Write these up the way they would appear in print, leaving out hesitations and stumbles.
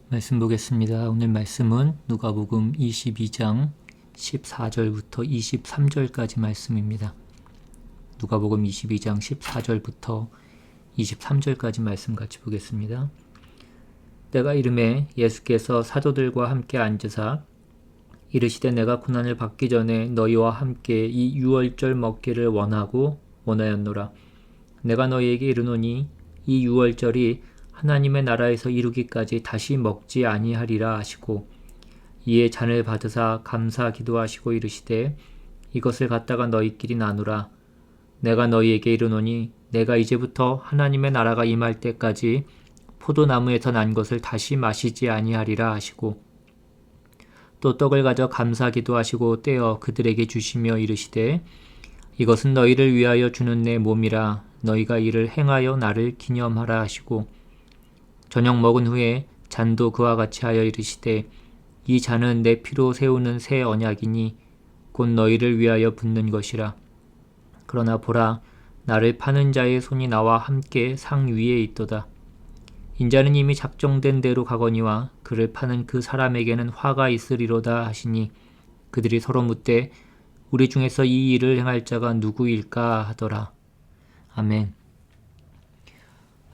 말씀 보겠습니다. 오늘 말씀은 누가복음 22장 14절부터 23절까지 말씀입니다. 누가복음 22장 14절부터 23절까지 말씀 같이 보겠습니다. 때가 이름에 예수께서 사도들과 함께 앉으사 이르시되 내가 고난을 받기 전에 너희와 함께 이 유월절 먹기를 원하였노라. 내가 너희에게 이르노니 이 유월절이 하나님의 나라에서 이루기까지 다시 먹지 아니하리라 하시고 이에 잔을 받으사 감사 기도하시고 이르시되 이것을 갖다가 너희끼리 나누라. 내가 너희에게 이르노니 내가 이제부터 하나님의 나라가 임할 때까지 포도나무에서 난 것을 다시 마시지 아니하리라 하시고 또 떡을 가져 감사 기도하시고 떼어 그들에게 주시며 이르시되 이것은 너희를 위하여 주는 내 몸이라. 너희가 이를 행하여 나를 기념하라 하시고 저녁 먹은 후에 잔도 그와 같이 하여 이르시되 이 잔은 내 피로 세우는 새 언약이니 곧 너희를 위하여 붓는 것이라. 그러나 보라, 나를 파는 자의 손이 나와 함께 상 위에 있도다. 인자는 이미 작정된 대로 가거니와 그를 파는 그 사람에게는 화가 있으리로다 하시니 그들이 서로 묻되 우리 중에서 이 일을 행할 자가 누구일까 하더라. 아멘.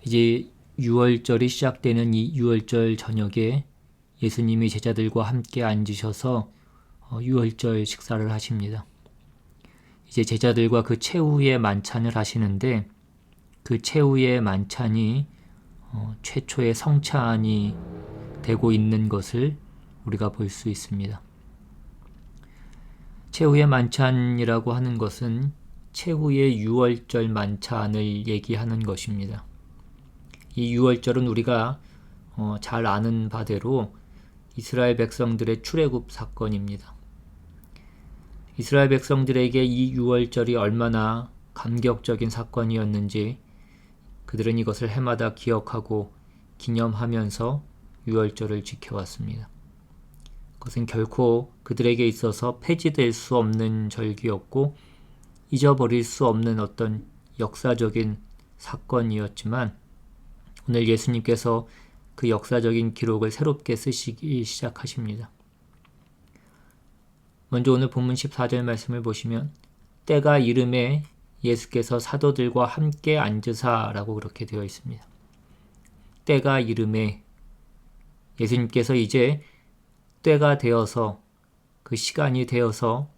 이제 유월절이 시작되는 이 유월절 저녁에 예수님이 제자들과 함께 앉으셔서 유월절 식사를 하십니다. 이제 제자들과 그 최후의 만찬을 하시는데 그 최후의 만찬이 최초의 성찬이 되고 있는 것을 우리가 볼 수 있습니다. 최후의 만찬이라고 하는 것은 최후의 유월절 만찬을 얘기하는 것입니다. 이 유월절은 우리가 잘 아는 바대로 이스라엘 백성들의 출애굽 사건입니다. 이스라엘 백성들에게 이 유월절이 얼마나 감격적인 사건이었는지 그들은 이것을 해마다 기억하고 기념하면서 유월절을 지켜왔습니다. 그것은 결코 그들에게 있어서 폐지될 수 없는 절기였고 잊어버릴 수 없는 어떤 역사적인 사건이었지만 오늘 예수님께서 그 역사적인 기록을 새롭게 쓰시기 시작하십니다. 먼저 오늘 본문 14절 말씀을 보시면 때가 이름에 예수께서 사도들과 함께 앉으사라고 그렇게 되어 있습니다. 때가 이름에 예수님께서 이제 때가 되어서 그 시간이 되어서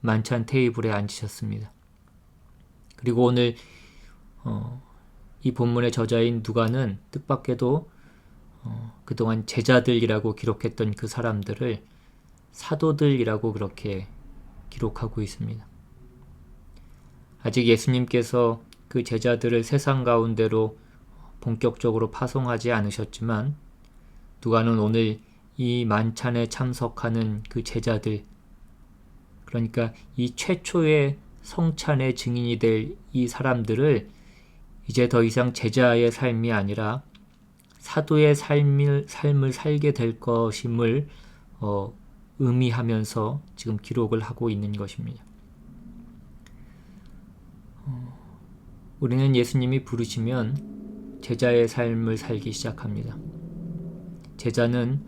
만찬 테이블에 앉으셨습니다. 그리고 오늘 이 본문의 저자인 누가는 뜻밖에도 그동안 제자들이라고 기록했던 그 사람들을 사도들이라고 그렇게 기록하고 있습니다. 아직 예수님께서 그 제자들을 세상 가운데로 본격적으로 파송하지 않으셨지만 누가는 오늘 이 만찬에 참석하는 그 제자들, 그러니까 이 최초의 성찬의 증인이 될 이 사람들을 이제 더 이상 제자의 삶이 아니라 사도의 삶을 살게 될 것임을 의미하면서 지금 기록을 하고 있는 것입니다. 우리는 예수님이 부르시면 제자의 삶을 살기 시작합니다. 제자는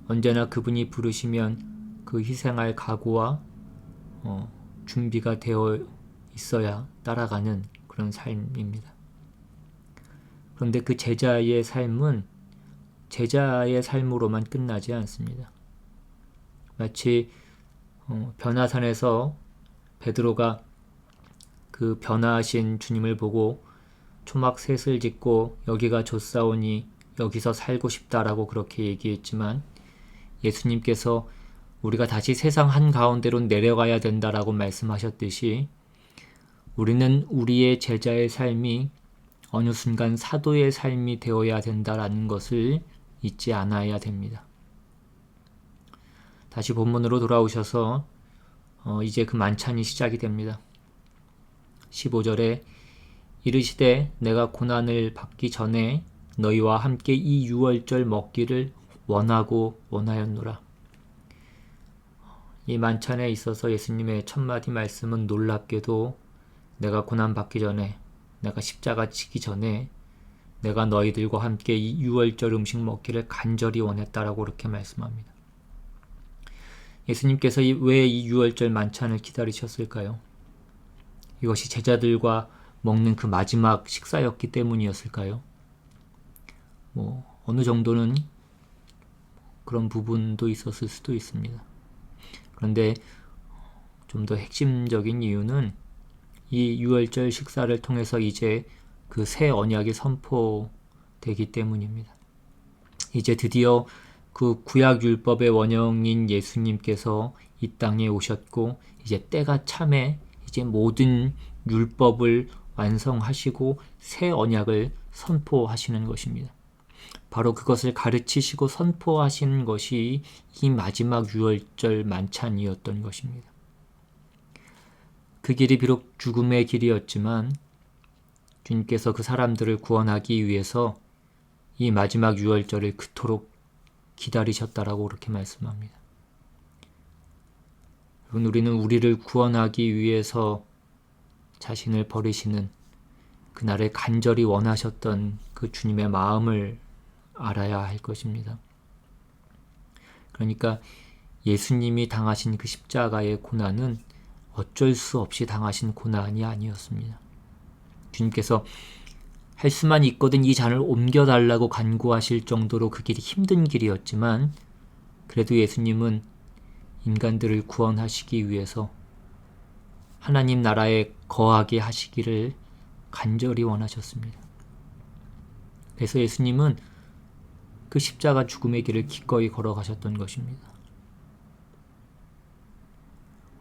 언제나 그분이 부르시면 그 희생할 각오와 준비가 되어 있어야 따라가는 그런 삶입니다. 그런데 그 제자의 삶은 제자의 삶으로만 끝나지 않습니다. 마치 변화산에서 베드로가 그 변화하신 주님을 보고 초막셋을 짓고 여기가 좋사오니 여기서 살고 싶다라고 그렇게 얘기했지만 예수님께서 우리가 다시 세상 한가운데로 내려가야 된다라고 말씀하셨듯이 우리는 우리의 제자의 삶이 어느 순간 사도의 삶이 되어야 된다라는 것을 잊지 않아야 됩니다. 다시 본문으로 돌아오셔서 이제 그 만찬이 시작이 됩니다. 15절에 이르시되 내가 고난을 받기 전에 너희와 함께 이 유월절 먹기를 원하였노라. 이 만찬에 있어서 예수님의 첫마디 말씀은 놀랍게도 내가 고난 받기 전에, 내가 십자가 지기 전에 내가 너희들과 함께 이 유월절 음식 먹기를 간절히 원했다라고 그렇게 말씀합니다. 예수님께서 왜 이 유월절 만찬을 기다리셨을까요? 이것이 제자들과 먹는 그 마지막 식사였기 때문이었을까요? 어느 정도는 그런 부분도 있었을 수도 있습니다. 그런데 좀 더 핵심적인 이유는 이 유월절 식사를 통해서 이제 그 새 언약이 선포되기 때문입니다. 이제 드디어 그 구약 율법의 원형인 예수님께서 이 땅에 오셨고 이제 때가 참에 이제 모든 율법을 완성하시고 새 언약을 선포하시는 것입니다. 바로 그것을 가르치시고 선포하신 것이 이 마지막 유월절 만찬이었던 것입니다. 그 길이 비록 죽음의 길이었지만 주님께서 그 사람들을 구원하기 위해서 이 마지막 유월절을 그토록 기다리셨다라고 그렇게 말씀합니다. 여러분, 우리는 우리를 구원하기 위해서 자신을 버리시는 그날을 간절히 원하셨던 그 주님의 마음을 알아야 할 것입니다. 그러니까 예수님이 당하신 그 십자가의 고난은 어쩔 수 없이 당하신 고난이 아니었습니다. 주님께서 할 수만 있거든 이 잔을 옮겨달라고 간구하실 정도로 그 길이 힘든 길이었지만 그래도 예수님은 인간들을 구원하시기 위해서 하나님 나라에 거하게 하시기를 간절히 원하셨습니다. 그래서 예수님은 그 십자가 죽음의 길을 기꺼이 걸어가셨던 것입니다.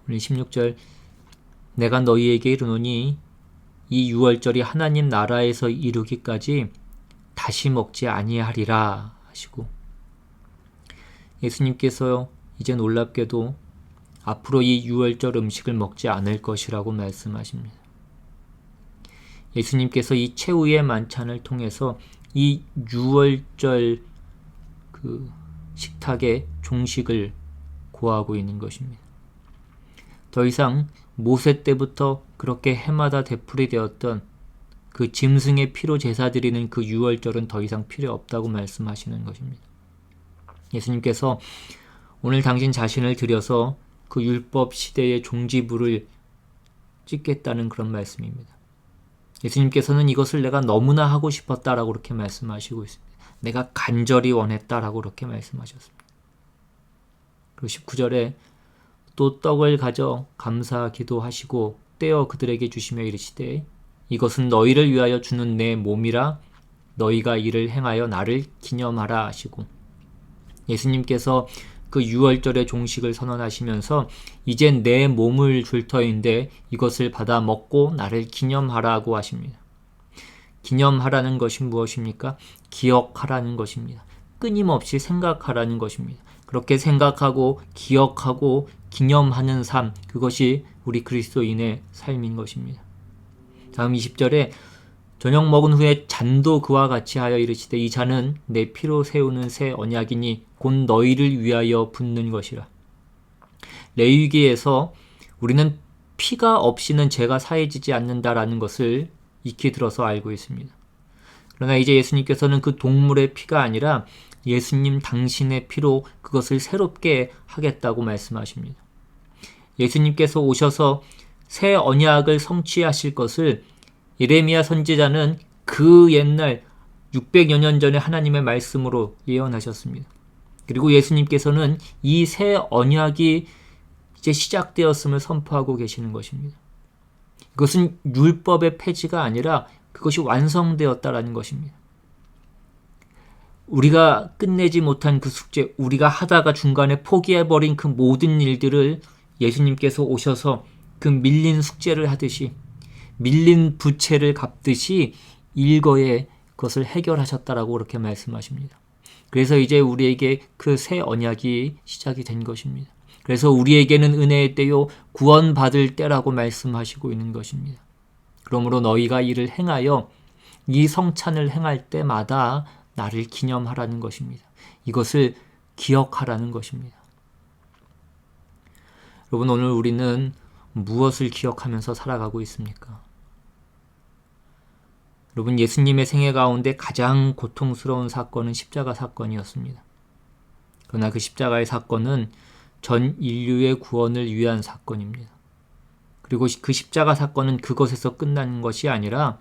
오늘 16절 내가 너희에게 이르노니 이 유월절이 하나님 나라에서 이루기까지 다시 먹지 아니하리라 하시고 예수님께서 이제 놀랍게도 앞으로 이 유월절 음식을 먹지 않을 것이라고 말씀하십니다. 예수님께서 이 최후의 만찬을 통해서 이 유월절 그 식탁의 종식을 고하고 있는 것입니다. 더 이상 모세 때부터 그렇게 해마다 되풀이되었던 그 짐승의 피로 제사 드리는 그 유월절은 더 이상 필요 없다고 말씀하시는 것입니다. 예수님께서 오늘 당신 자신을 들여서 그 율법 시대의 종지부를 찍겠다는 그런 말씀입니다. 예수님께서는 이것을 내가 너무나 하고 싶었다라고 그렇게 말씀하시고 있습니다. 내가 간절히 원했다라고 그렇게 말씀하셨습니다. 그리고 19절에 또 떡을 가져 감사 기도하시고 떼어 그들에게 주시며 이르시되 이것은 너희를 위하여 주는 내 몸이라 너희가 이를 행하여 나를 기념하라 하시고 예수님께서 그 유월절의 종식을 선언하시면서 이제 내 몸을 줄 터인데 이것을 받아 먹고 나를 기념하라고 하십니다. 기념하라는 것이 무엇입니까? 기억하라는 것입니다. 끊임없이 생각하라는 것입니다. 그렇게 생각하고 기억하고 기념하는 삶, 그것이 우리 그리스도인의 삶인 것입니다. 다음 20절에 저녁 먹은 후에 잔도 그와 같이 하여 이르시되 이 잔은 내 피로 세우는 새 언약이니 곧 너희를 위하여 붓는 것이라. 레위기에서 우리는 피가 없이는 죄가 사해지지 않는다라는 것을 익히 들어서 알고 있습니다. 그러나 이제 예수님께서는 그 동물의 피가 아니라 예수님 당신의 피로 그것을 새롭게 하겠다고 말씀하십니다. 예수님께서 오셔서 새 언약을 성취하실 것을 예레미야 선지자는 그 옛날 600여 년 전에 하나님의 말씀으로 예언하셨습니다. 그리고 예수님께서는 이 새 언약이 이제 시작되었음을 선포하고 계시는 것입니다. 그것은 율법의 폐지가 아니라 그것이 완성되었다라는 것입니다. 우리가 끝내지 못한 그 숙제, 우리가 하다가 중간에 포기해버린 그 모든 일들을 예수님께서 오셔서 그 밀린 숙제를 하듯이 밀린 부채를 갚듯이 일거에 그것을 해결하셨다라고 그렇게 말씀하십니다. 그래서 이제 우리에게 그 새 언약이 시작이 된 것입니다. 그래서 우리에게는 은혜의 때요 구원받을 때라고 말씀하시고 있는 것입니다. 그러므로 너희가 이를 행하여 이 성찬을 행할 때마다 나를 기념하라는 것입니다. 이것을 기억하라는 것입니다. 여러분, 오늘 우리는 무엇을 기억하면서 살아가고 있습니까? 여러분, 예수님의 생애 가운데 가장 고통스러운 사건은 십자가 사건이었습니다. 그러나 그 십자가의 사건은 전 인류의 구원을 위한 사건입니다. 그리고 그 십자가 사건은 그것에서 끝난 것이 아니라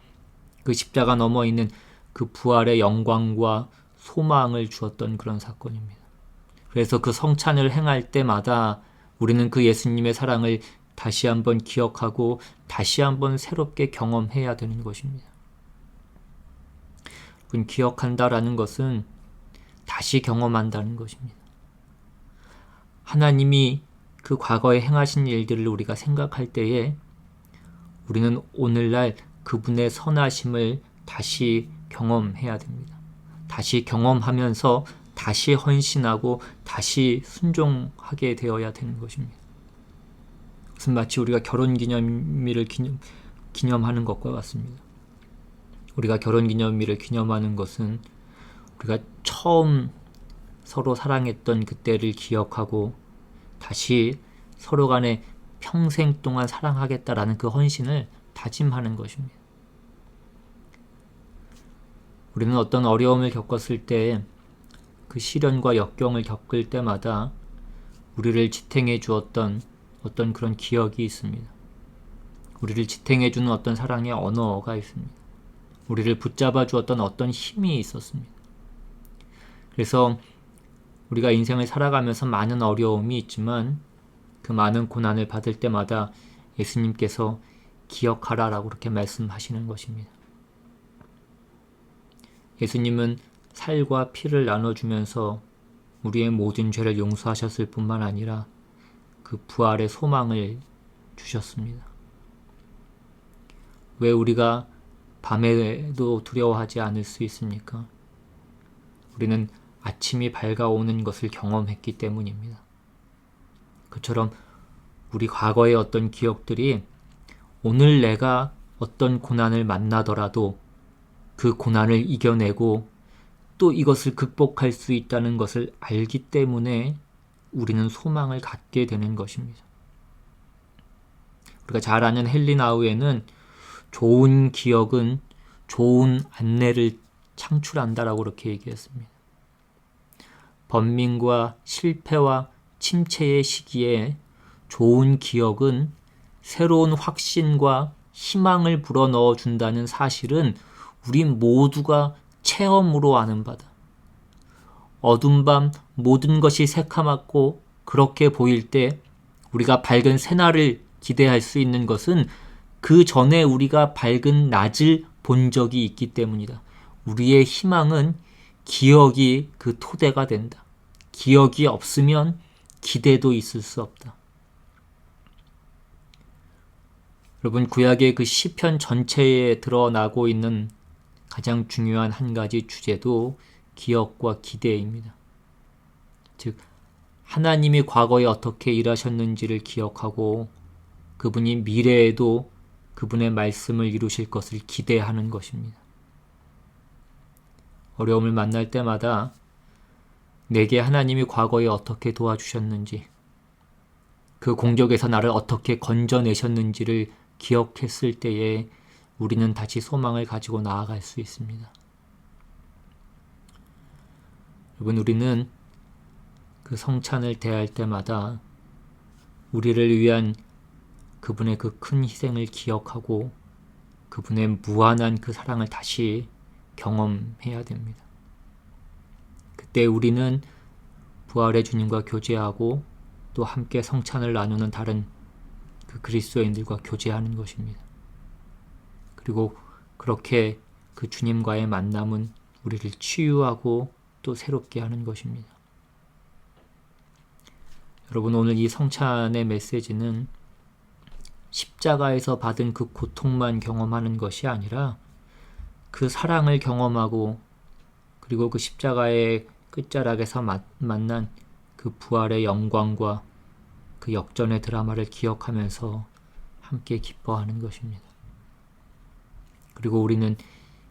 그 십자가 넘어 있는 그 부활의 영광과 소망을 주었던 그런 사건입니다. 그래서 그 성찬을 행할 때마다 우리는 그 예수님의 사랑을 다시 한번 기억하고 다시 한번 새롭게 경험해야 되는 것입니다. 기억한다라는 것은 다시 경험한다는 것입니다. 하나님이 그 과거에 행하신 일들을 우리가 생각할 때에 우리는 오늘날 그분의 선하심을 다시 경험해야 됩니다. 다시 경험하면서 다시 헌신하고 다시 순종하게 되어야 되는 것입니다. 그것은 마치 우리가 결혼기념일을 기념하는 것과 같습니다. 우리가 결혼기념일을 기념하는 것은 우리가 처음 서로 사랑했던 그때를 기억하고 다시 서로 간에 평생 동안 사랑하겠다라는 그 헌신을 다짐하는 것입니다. 우리는 어떤 어려움을 겪었을 때 그 시련과 역경을 겪을 때마다 우리를 지탱해 주었던 어떤 그런 기억이 있습니다. 우리를 지탱해 주는 어떤 사랑의 언어가 있습니다. 우리를 붙잡아 주었던 어떤 힘이 있었습니다. 그래서 우리가 인생을 살아가면서 많은 어려움이 있지만 그 많은 고난을 받을 때마다 예수님께서 기억하라라고 그렇게 말씀하시는 것입니다. 예수님은 살과 피를 나눠주면서 우리의 모든 죄를 용서하셨을 뿐만 아니라 그 부활의 소망을 주셨습니다. 왜 우리가 밤에도 두려워하지 않을 수 있습니까? 우리는 아침이 밝아오는 것을 경험했기 때문입니다. 그처럼 우리 과거의 어떤 기억들이 오늘 내가 어떤 고난을 만나더라도 그 고난을 이겨내고 또 이것을 극복할 수 있다는 것을 알기 때문에 우리는 소망을 갖게 되는 것입니다. 우리가 잘 아는 헨리 나우에는 좋은 기억은 좋은 안내를 창출한다라고 그렇게 얘기했습니다. 번민과 실패와 침체의 시기에 좋은 기억은 새로운 확신과 희망을 불어넣어 준다는 사실은 우리 모두가 체험으로 아는 바다. 어두운 밤 모든 것이 새카맣고 그렇게 보일 때 우리가 밝은 새날을 기대할 수 있는 것은 그 전에 우리가 밝은 낮을 본 적이 있기 때문이다. 우리의 희망은 기억이 그 토대가 된다. 기억이 없으면 기대도 있을 수 없다. 여러분, 구약의 그 시편 전체에 드러나고 있는 가장 중요한 한 가지 주제도 기억과 기대입니다. 즉, 하나님이 과거에 어떻게 일하셨는지를 기억하고 그분이 미래에도 그분의 말씀을 이루실 것을 기대하는 것입니다. 어려움을 만날 때마다 내게 하나님이 과거에 어떻게 도와주셨는지, 그 공격에서 나를 어떻게 건져내셨는지를 기억했을 때에 우리는 다시 소망을 가지고 나아갈 수 있습니다. 여러분, 우리는 그 성찬을 대할 때마다 우리를 위한 그분의 그 큰 희생을 기억하고 그분의 무한한 그 사랑을 다시 경험해야 됩니다. 그때 우리는 부활의 주님과 교제하고 또 함께 성찬을 나누는 다른 그 그리스도인들과 교제하는 것입니다. 그리고 그렇게 그 주님과의 만남은 우리를 치유하고 또 새롭게 하는 것입니다. 여러분, 오늘 이 성찬의 메시지는 십자가에서 받은 그 고통만 경험하는 것이 아니라 그 사랑을 경험하고 그리고 그 십자가의 끝자락에서 만난 그 부활의 영광과 그 역전의 드라마를 기억하면서 함께 기뻐하는 것입니다. 그리고 우리는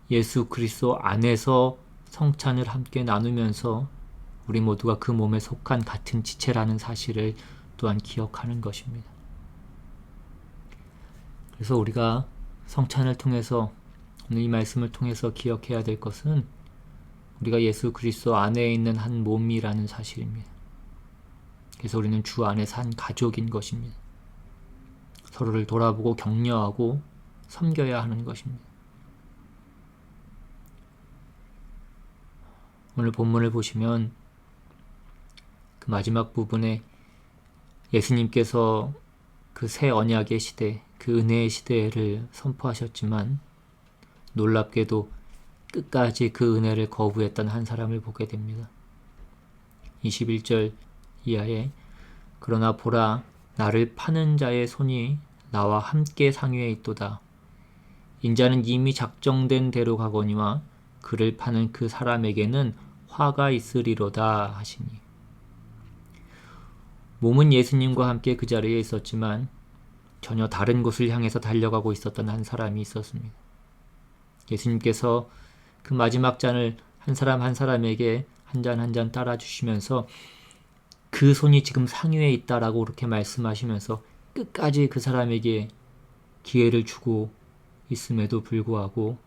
예수 그리스도 안에서 성찬을 함께 나누면서 우리 모두가 그 몸에 속한 같은 지체라는 사실을 또한 기억하는 것입니다. 그래서 우리가 성찬을 통해서 오늘 이 말씀을 통해서 기억해야 될 것은 우리가 예수 그리스도 안에 있는 한 몸이라는 사실입니다. 그래서 우리는 주 안에서 한 가족인 것입니다. 서로를 돌아보고 격려하고 섬겨야 하는 것입니다. 오늘 본문을 보시면 그 마지막 부분에 예수님께서 그 새 언약의 시대, 그 은혜의 시대를 선포하셨지만 놀랍게도 끝까지 그 은혜를 거부했던 한 사람을 보게 됩니다. 21절 이하에 그러나 보라 나를 파는 자의 손이 나와 함께 상위에 있도다. 인자는 이미 작정된 대로 가거니와 그를 파는 그 사람에게는 화가 있으리로다 하시니. 몸은 예수님과 함께 그 자리에 있었지만 전혀 다른 곳을 향해서 달려가고 있었던 한 사람이 있었습니다. 예수님께서 그 마지막 잔을 한 사람 한 사람에게 한 잔 한 잔 따라주시면서 그 손이 지금 상위에 있다라고 그렇게 말씀하시면서 끝까지 그 사람에게 기회를 주고 있음에도 불구하고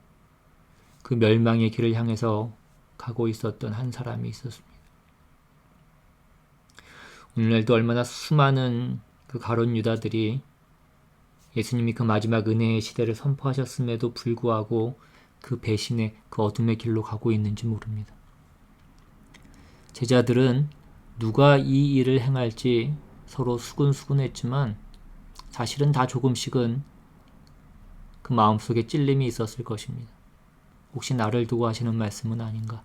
그 멸망의 길을 향해서 가고 있었던 한 사람이 있었습니다. 오늘날도 얼마나 수많은 그 가론 유다들이 예수님이 그 마지막 은혜의 시대를 선포하셨음에도 불구하고 그 배신의 그 어둠의 길로 가고 있는지 모릅니다. 제자들은 누가 이 일을 행할지 서로 수근수근했지만 사실은 다 조금씩은 그 마음속에 찔림이 있었을 것입니다. 혹시 나를 두고 하시는 말씀은 아닌가?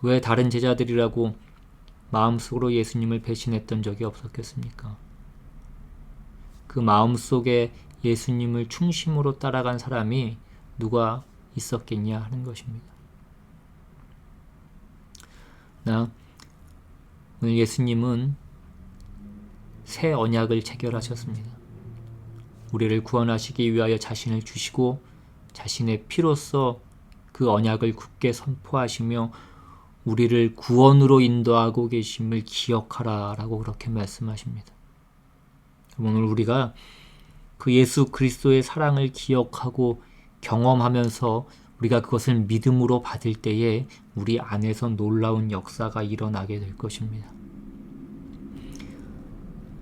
왜 다른 제자들이라고 마음속으로 예수님을 배신했던 적이 없었겠습니까? 그 마음속에 예수님을 중심으로 따라간 사람이 누가 있었겠냐 하는 것입니다. 오늘 예수님은 새 언약을 체결하셨습니다. 우리를 구원하시기 위하여 자신을 주시고 자신의 피로써 그 언약을 굳게 선포하시며 우리를 구원으로 인도하고 계심을 기억하라 라고 그렇게 말씀하십니다. 오늘 우리가 그 예수 그리스도의 사랑을 기억하고 경험하면서 우리가 그것을 믿음으로 받을 때에 우리 안에서 놀라운 역사가 일어나게 될 것입니다.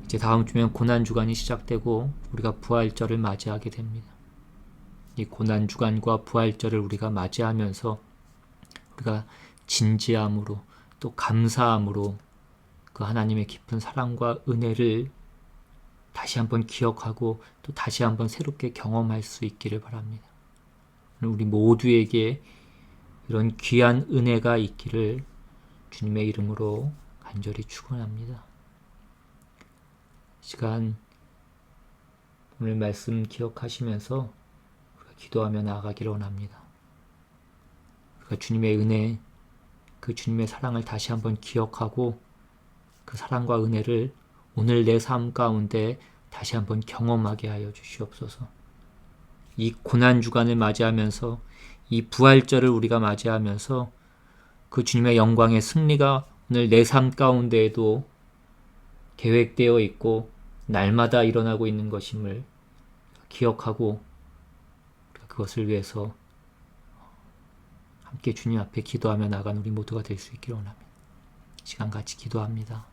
이제 다음 주면 고난주간이 시작되고 우리가 부활절을 맞이하게 됩니다. 이 고난주간과 부활절을 우리가 맞이하면서 우리가 진지함으로 또 감사함으로 그 하나님의 깊은 사랑과 은혜를 다시 한번 기억하고 또 다시 한번 새롭게 경험할 수 있기를 바랍니다. 우리 모두에게 이런 귀한 은혜가 있기를 주님의 이름으로 간절히 축원합니다. 시간 오늘 말씀 기억하시면서 우리가 기도하며 나아가기를 원합니다. 우리가 주님의 은혜, 그 주님의 사랑을 다시 한번 기억하고 그 사랑과 은혜를 오늘 내 삶 가운데 다시 한번 경험하게 하여 주시옵소서. 이 고난주간을 맞이하면서 이 부활절을 우리가 맞이하면서 그 주님의 영광의 승리가 오늘 내 삶 가운데에도 계획되어 있고 날마다 일어나고 있는 것임을 기억하고 우리가 그것을 위해서 함께 주님 앞에 기도하며 나간 우리 모두가 될 수 있기를 원합니다. 시간 같이 기도합니다.